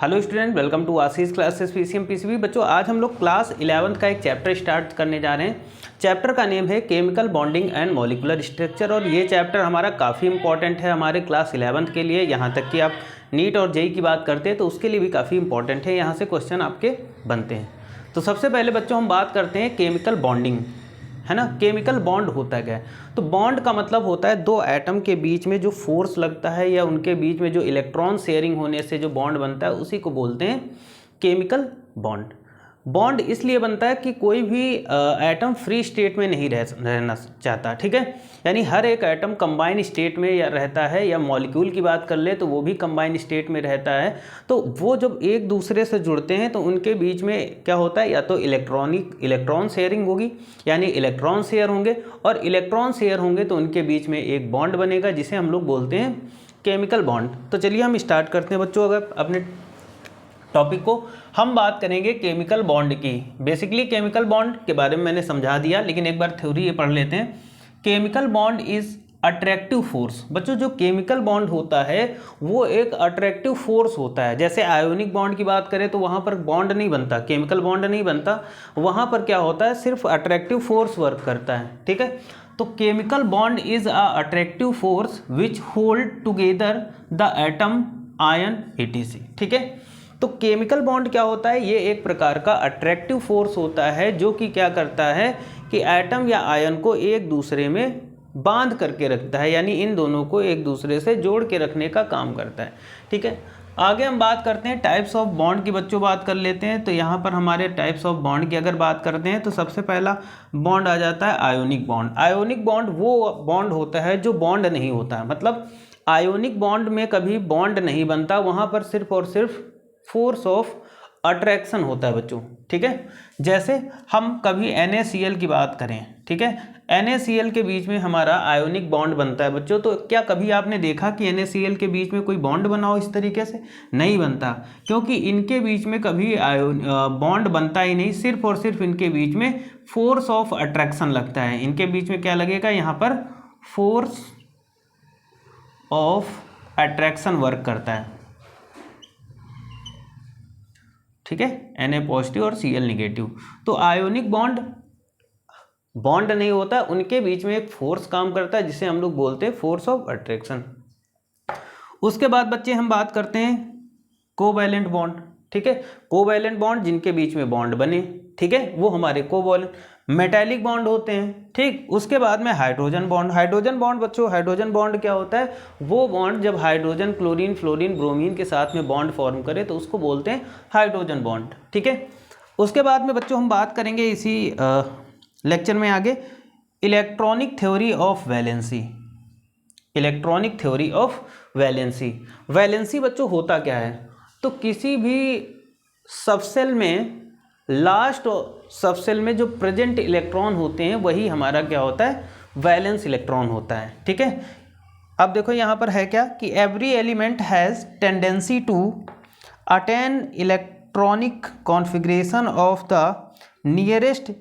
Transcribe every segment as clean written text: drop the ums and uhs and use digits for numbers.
Hello student, welcome to Ashish classes PCM PCB. बच्चों, आज हम लोग क्लास 11th का एक चैप्टर स्टार्ट करने जा रहे हैं। चैप्टर का नेम है chemical bonding and molecular structure और ये चैप्टर हमारा काफ़ी इंपॉर्टेंट है हमारे क्लास 11th के लिए। यहाँ तक कि आप नीट और जेई की बात करते हैं तो उसके लिए भी काफ़ी इंपॉर्टेंट है, यहाँ से क्वेश्चन आपके बनते हैं। तो सबसे पहले बच्चों हम बात करते हैं केमिकल बॉन्डिंग, है ना। केमिकल बॉन्ड होता क्या है? तो बॉन्ड का मतलब होता है दो एटम के बीच में जो फोर्स लगता है या उनके बीच में जो इलेक्ट्रॉन शेयरिंग होने से जो बॉन्ड बनता है उसी को बोलते हैं केमिकल बॉन्ड। बॉन्ड इसलिए बनता है कि कोई भी एटम फ्री स्टेट में नहीं रहना चाहता, ठीक है। यानी हर एक एटम कंबाइन स्टेट में या रहता है, या मॉलिक्यूल की बात कर ले तो वो भी कंबाइन स्टेट में रहता है। तो वो जब एक दूसरे से जुड़ते हैं तो उनके बीच में क्या होता है, या तो इलेक्ट्रॉन शेयरिंग होगी यानी इलेक्ट्रॉन शेयर होंगे, और इलेक्ट्रॉन शेयर होंगे तो उनके बीच में एक बॉन्ड बनेगा जिसे हम लोग बोलते हैं केमिकल बॉन्ड। तो चलिए हम स्टार्ट करते हैं बच्चों। अगर अपने टॉपिक को हम बात करेंगे केमिकल बॉन्ड की। बेसिकली केमिकल बॉन्ड के बारे में मैंने समझा दिया, लेकिन एक बार थ्योरी ये पढ़ लेते हैं। Chemical bond is attractive force. बच्चों, जो केमिकल बॉन्ड होता है वो एक अट्रैक्टिव फोर्स होता है। जैसे आयोनिक बॉन्ड की बात करें तो वहाँ पर बॉन्ड नहीं बनता, केमिकल बॉन्ड नहीं बनता, वहाँ पर क्या होता है, सिर्फ अट्रैक्टिव फोर्स वर्क करता है, ठीक है। तो chemical bond is a attractive force which hold together the atom ion etc, ठीक है। तो केमिकल बॉन्ड क्या होता है, ये एक प्रकार का अट्रैक्टिव फोर्स होता है जो कि क्या करता है कि एटम या आयन को एक दूसरे में बांध करके रखता है, यानी इन दोनों को एक दूसरे से जोड़ के रखने का काम करता है, ठीक है। आगे हम बात करते हैं टाइप्स ऑफ बॉन्ड की। बच्चों बात कर लेते हैं। तो यहाँ पर हमारे टाइप्स ऑफ बॉन्ड की अगर बात करते हैं तो सबसे पहला बॉन्ड आ जाता है आयोनिक बॉन्ड। आयोनिक बॉन्ड वो बॉन्ड होता है जो बॉन्ड नहीं होता है, मतलब आयोनिक बॉन्ड में कभी बॉन्ड नहीं बनता, वहाँ पर सिर्फ और सिर्फ फोर्स ऑफ अट्रैक्शन होता है बच्चों, ठीक है। जैसे हम कभी NaCl की बात करें, ठीक है, NaCl के बीच में हमारा आयोनिक बॉन्ड बनता है बच्चों। तो क्या कभी आपने देखा कि NaCl के बीच में कोई बॉन्ड बना हो इस तरीके से? नहीं बनता, क्योंकि इनके बीच में कभी बॉन्ड बनता ही नहीं, सिर्फ और सिर्फ इनके बीच में फोर्स ऑफ अट्रैक्शन लगता है। इनके बीच में क्या लगेगा, यहाँ पर फोर्स ऑफ अट्रैक्शन वर्क करता है, ठीक है, Na पॉजिटिव और Cl निगेटिव। तो आयोनिक बॉन्ड नहीं होता, उनके बीच में एक फोर्स काम करता है जिसे हम लोग बोलते हैं फोर्स ऑफ अट्रैक्शन। उसके बाद बच्चे हम बात करते हैं कोवैलेंट बॉन्ड, ठीक है। कोवैलेंट बॉन्ड जिनके बीच में बॉन्ड बने, ठीक है, वो हमारे कोवैलेंट मेटालिक बॉन्ड होते हैं, ठीक। उसके बाद में हाइड्रोजन बॉन्ड। हाइड्रोजन बॉन्ड बच्चों, हाइड्रोजन बॉन्ड क्या होता है, वो बॉन्ड जब हाइड्रोजन क्लोरीन फ्लोरीन ब्रोमीन के साथ में बॉन्ड फॉर्म करे तो उसको बोलते हैं हाइड्रोजन बॉन्ड, ठीक है। उसके बाद में बच्चों हम बात करेंगे इसी लेक्चर में आगे electronic theory of valency. Electronic theory of valency. Valency बच्चों होता क्या है, तो किसी भी सबसेल में लास्ट सबसेल में जो प्रेजेंट इलेक्ट्रॉन होते हैं वही हमारा क्या होता है, वैलेंस इलेक्ट्रॉन होता है, ठीक है। अब देखो यहाँ पर है क्या कि every element has tendency to attain electronic configuration of the nearest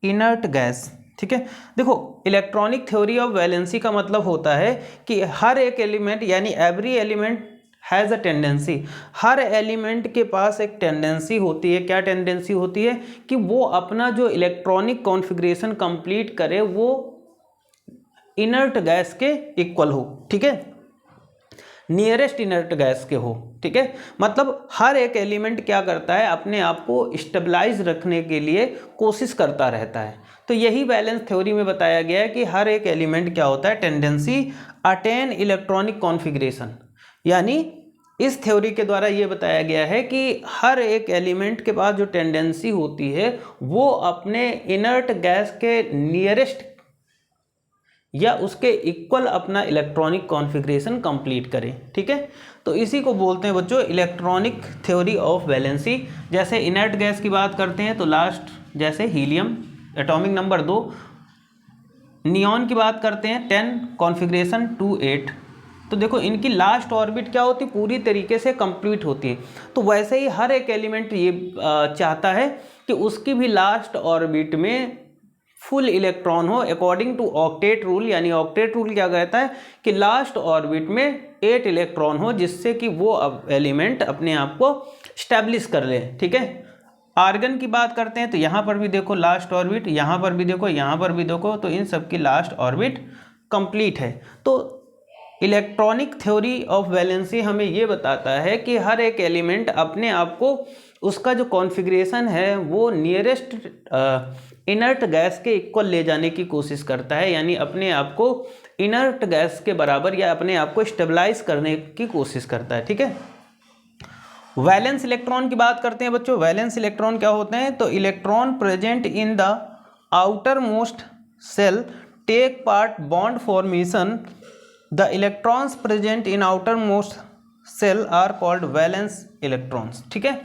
inert gas, ठीक है। देखो, इलेक्ट्रॉनिक थ्योरी ऑफ वैलेंसी का मतलब होता है कि हर एक एलिमेंट यानी every element has a tendency, her element के पास एक टेंडेंसी होती है। क्या टेंडेंसी होती है कि वो अपना जो इलेक्ट्रॉनिक कॉन्फ़िगरेशन कंप्लीट करे वो इनर्ट गैस के इक्वल हो, ठीक है, नियरेस्ट इनर्ट गैस के हो, ठीक है। मतलब हर एक एलिमेंट क्या करता है, अपने आप को स्टेबलाइज रखने के लिए कोशिश करता रहता है। तो यही बैलेंस थ्योरी में बताया गया है कि हर एक एलिमेंट क्या होता है, टेंडेंसी अटेन इलेक्ट्रॉनिक कॉन्फ़िगरेशन। यानी इस थ्योरी के द्वारा ये बताया गया है कि हर एक एलिमेंट के पास जो टेंडेंसी होती है वो अपने इनर्ट गैस के नियरेस्ट या उसके इक्वल अपना इलेक्ट्रॉनिक कॉन्फ़िगरेशन कंप्लीट करें, ठीक है। तो इसी को बोलते हैं बच्चों इलेक्ट्रॉनिक थ्योरी ऑफ वैलेंसी। जैसे इनर्ट गैस की बात करते हैं तो लास्ट जैसे हीलियम एटॉमिक नंबर 2, नियॉन की बात करते हैं 10 कॉन्फ़िगरेशन 2 8। तो देखो इनकी लास्ट ऑर्बिट क्या होती है, पूरी तरीके से कंप्लीट होती है। तो वैसे ही हर एक एलिमेंट ये चाहता है कि उसकी भी लास्ट ऑर्बिट में फुल इलेक्ट्रॉन हो अकॉर्डिंग टू ऑक्टेट रूल। यानी ऑक्टेट रूल क्या कहता है कि लास्ट ऑर्बिट में 8 इलेक्ट्रॉन हो, जिससे कि वो एलिमेंट अपने आप को स्टैब्लिश कर ले। ठीक है, आर्गन की बात करते हैं तो यहाँ पर भी देखो लास्ट ऑर्बिट, यहाँ पर भी देखो, यहाँ पर भी देखो, तो इन सब की लास्ट ऑर्बिट कंप्लीट है। तो इलेक्ट्रॉनिक थ्योरी ऑफ वैलेंसी हमें ये बताता है कि हर एक एलिमेंट अपने आप को, उसका जो कॉन्फ़िगरेशन है वो नियरेस्ट इनर्ट गैस के इक्वल ले जाने की कोशिश करता है, यानी अपने आप को इनर्ट गैस के बराबर या अपने आप को स्टेबलाइज करने की कोशिश करता है। ठीक है, वैलेंस इलेक्ट्रॉन की बात करते हैं बच्चों। वैलेंस इलेक्ट्रॉन क्या होते हैं? तो electron present in the outer most shell take part bond formation. The electrons present in outer most shell are called valence electrons. ठीक है,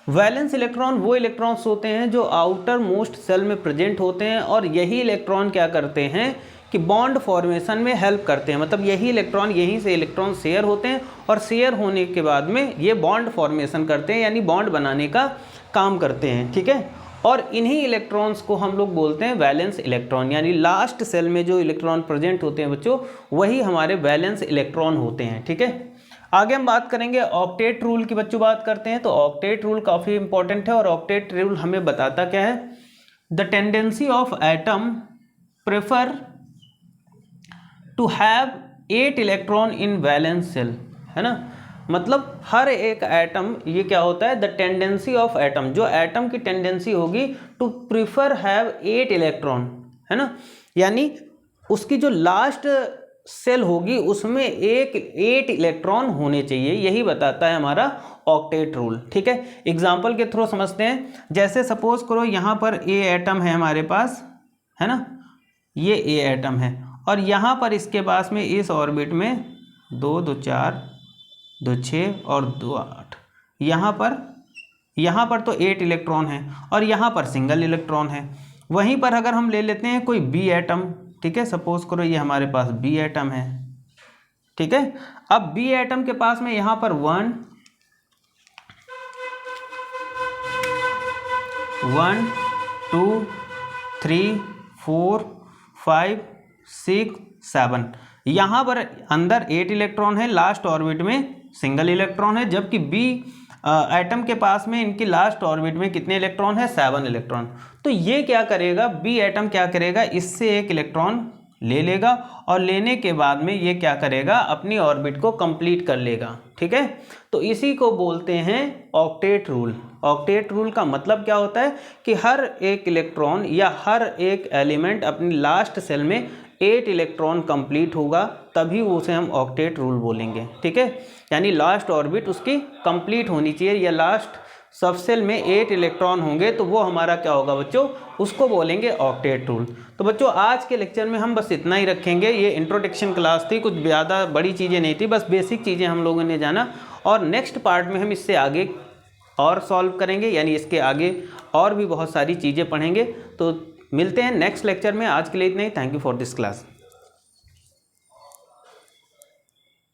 वैलेंस इलेक्ट्रॉन वो इलेक्ट्रॉन्स होते हैं जो आउटर मोस्ट सेल में प्रेजेंट होते हैं, और यही इलेक्ट्रॉन क्या करते हैं कि बॉन्ड फॉर्मेशन में हेल्प करते हैं। मतलब यही इलेक्ट्रॉन, यहीं से इलेक्ट्रॉन शेयर होते हैं, और शेयर होने के बाद में ये बॉन्ड फॉर्मेशन करते हैं, यानी बॉन्ड बनाने का काम करते हैं। ठीक है, और इन्हीं इलेक्ट्रॉन्स को हम लोग बोलते हैं वैलेंस इलेक्ट्रॉन, यानी लास्ट सेल में जो इलेक्ट्रॉन प्रेजेंट होते हैं बच्चों, वही हमारे वैलेंस इलेक्ट्रॉन होते हैं। ठीक है, आगे हम बात करेंगे ऑक्टेट रूल की। बच्चों बात करते हैं तो ऑक्टेट रूल काफ़ी इंपॉर्टेंट है, और ऑक्टेट रूल हमें बताता क्या है? The tendency of atom prefer to have 8 electron in valence shell, है ना। मतलब हर एक एटम, ये क्या होता है? द टेंडेंसी ऑफ एटम, जो एटम की टेंडेंसी होगी टू प्रीफर हैव 8 इलेक्ट्रॉन, है ना, यानी उसकी जो लास्ट सेल होगी उसमें 8 इलेक्ट्रॉन होने चाहिए, यही बताता है हमारा ऑक्टेट रूल। ठीक है, एग्जाम्पल के थ्रू समझते हैं। जैसे सपोज करो यहाँ पर ए एटम है हमारे पास, है ना, ये ए एटम है, और यहाँ पर इसके पास में इस ऑर्बिट में 2 2 4 2 6 और 2 8, यहाँ पर तो 8 इलेक्ट्रॉन है, और यहाँ पर सिंगल इलेक्ट्रॉन है। वहीं पर अगर हम ले लेते हैं कोई बी एटम, ठीक है, सपोज करो ये हमारे पास बी एटम है। ठीक है, अब बी एटम के पास में यहाँ पर 1 2 3 4 5 6 7, यहाँ पर अंदर 8 इलेक्ट्रॉन है, लास्ट ऑर्बिट में सिंगल इलेक्ट्रॉन है, जबकि बी एटम के पास में इनकी लास्ट ऑर्बिट में कितने इलेक्ट्रॉन है? 7 इलेक्ट्रॉन। तो ये क्या करेगा, बी एटम क्या करेगा, इससे एक इलेक्ट्रॉन ले लेगा, और लेने के बाद में ये क्या करेगा, अपनी ऑर्बिट को कंप्लीट कर लेगा। ठीक है, तो इसी को बोलते हैं ऑक्टेट रूल। ऑक्टेट रूल का मतलब क्या होता है कि हर एक इलेक्ट्रॉन या हर एक एलिमेंट अपनी लास्ट सेल में 8 इलेक्ट्रॉन कंप्लीट होगा, तभी उसे हम ऑक्टेट रूल बोलेंगे। ठीक है, यानी लास्ट ऑर्बिट उसकी कंप्लीट होनी चाहिए, या लास्ट सब सेल में 8 इलेक्ट्रॉन होंगे, तो वो हमारा क्या होगा बच्चों, उसको बोलेंगे ऑक्टेट रूल। तो बच्चों आज के लेक्चर में हम बस इतना ही रखेंगे। ये इंट्रोडक्शन क्लास थी, कुछ ज़्यादा बड़ी चीज़ें नहीं थी, बस बेसिक चीज़ें हम लोगों ने जाना, और नेक्स्ट पार्ट में हम इससे आगे और सॉल्व करेंगे, यानी इसके आगे और भी बहुत सारी चीज़ें पढ़ेंगे। तो मिलते हैं नेक्स्ट लेक्चर में। आज के लिए इतना ही। Thank you for this class.